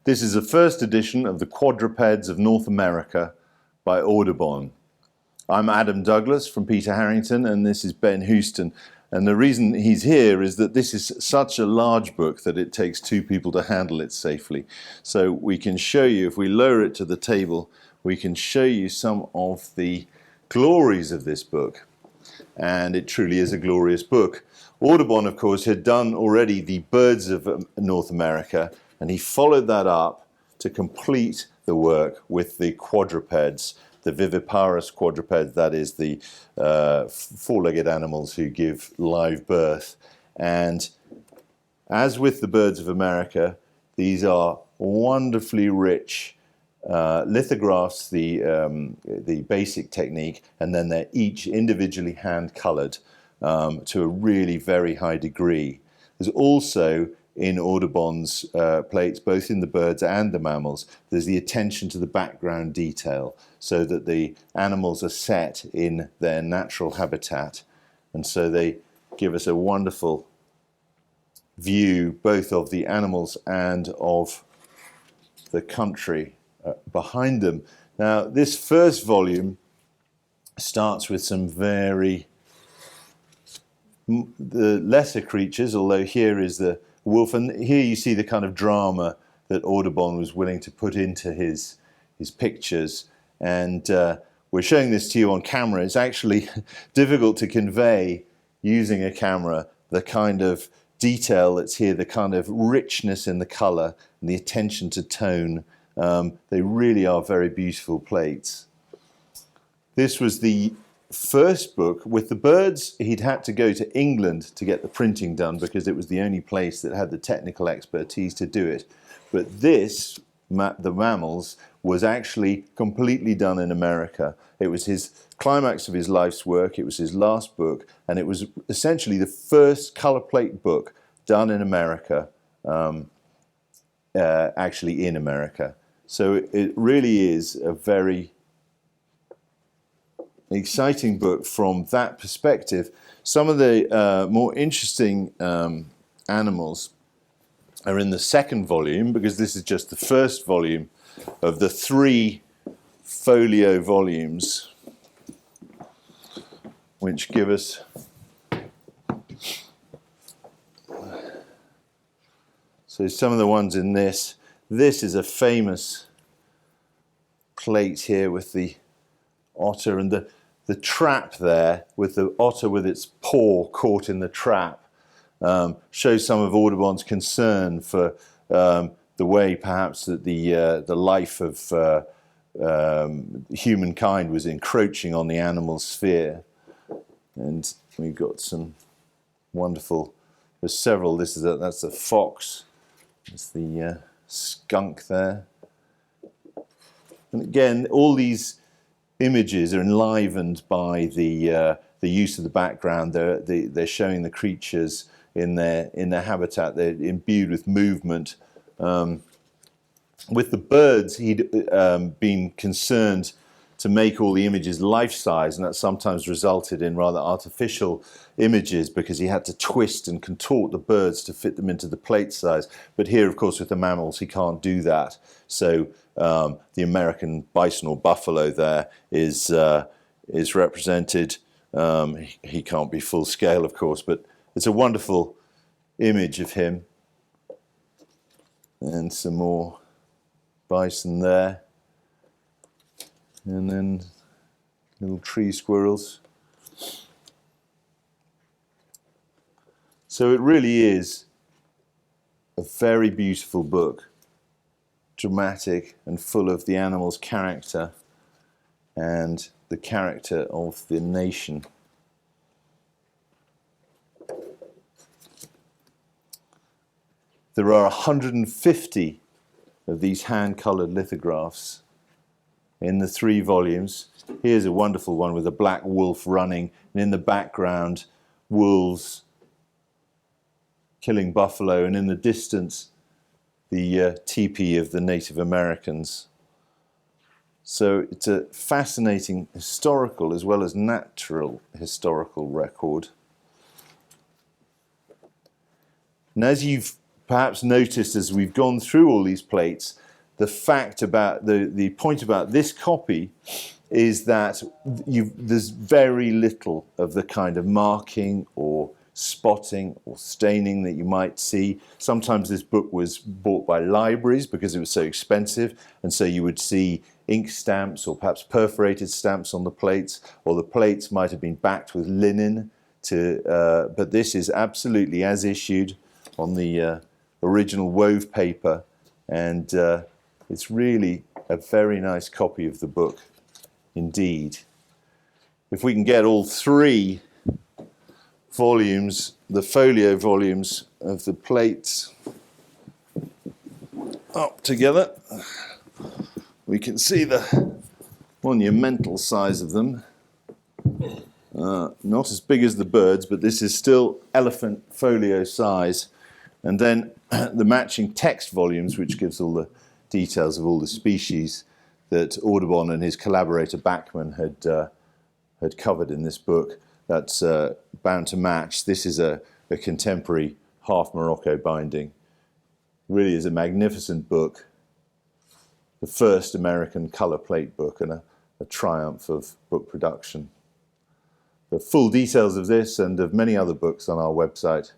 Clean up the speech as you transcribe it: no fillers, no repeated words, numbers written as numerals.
This is the first edition of the Quadrupeds of North America by Audubon. I'm Adam Douglas from Peter Harrington, and this is Ben Houston. And the reason he's here is that this is such a large book that it takes two people to handle it safely. So we can show you, if we lower it to the table, we can show you some of the glories of this book. And it truly is a glorious book. Audubon, of course, had done already the Birds of North America, and he followed that up to complete the work with the quadrupeds, the Viviparous quadrupeds, that is the four-legged animals who give live birth. And as with the Birds of America, these are wonderfully rich lithographs, the basic technique, and then they're each individually hand-colored to a really very high degree. There's also in Audubon's plates, both in the birds and the mammals, there's the attention to the background detail so that the animals are set in their natural habitat, and so they give us a wonderful view both of the animals and of the country behind them. Now, this first volume starts with some the lesser creatures, although here is the wolf, and here you see the kind of drama that Audubon was willing to put into his pictures. And we're showing this to you on camera. It's actually difficult to convey using a camera the kind of detail that's here, the kind of richness in the color and the attention to tone. They really are very beautiful plates. This was the first book. With the birds, he'd had to go to England to get the printing done because it was the only place that had the technical expertise to do it. But this, the mammals, was actually completely done in America. It was his climax of his life's work, it was his last book, and it was essentially the first color plate book done in America, actually in America. So it really is a very exciting book from that perspective. Some of the more interesting animals are in the second volume, because this is just the first volume of the 3 folio volumes, which give us so some of the ones in this. This is a famous plate here with the otter and the trap there, with the otter with its paw caught in the trap, shows some of Audubon's concern for the way perhaps that the life of humankind was encroaching on the animal sphere. And we've got some wonderful, there's several, that's the fox, there's the skunk there. And again, all these images are enlivened by the use of the background. They're showing the creatures in their habitat. They're imbued with movement. With the birds, he'd been concerned to make all the images life-size, and that sometimes resulted in rather artificial images because he had to twist and contort the birds to fit them into the plate size. But here, of course, with the mammals, he can't do that. So the American bison or buffalo there is represented. He can't be full scale, of course, but it's a wonderful image of him. And some more bison there. And then little tree squirrels. So it really is a very beautiful book, dramatic and full of the animal's character and the character of the nation. There are 150 of these hand-colored lithographs in the 3 volumes. Here's a wonderful one with a black wolf running, and in the background, wolves killing buffalo, and in the distance, the teepee of the Native Americans. So it's a fascinating historical as well as natural historical record. And as you've perhaps noticed as we've gone through all these plates, the fact about the point about this copy is that there's very little of the kind of marking or spotting or staining that you might see. Sometimes this book was bought by libraries because it was so expensive, and so you would see ink stamps or perhaps perforated stamps on the plates, or the plates might have been backed with linen. But this is absolutely as issued on the original wove paper, and it's really a very nice copy of the book indeed. If we can get all three volumes, the folio volumes of the plates up together, we can see the monumental size of them. Not as big as the birds, but this is still elephant folio size. And then the matching text volumes, which gives all the details of all the species that Audubon and his collaborator Bachman had covered in this book. That's bound to match. This is a contemporary half Morocco binding. Really is a magnificent book. The first American color plate book, and a triumph of book production. The full details of this and of many other books on our website.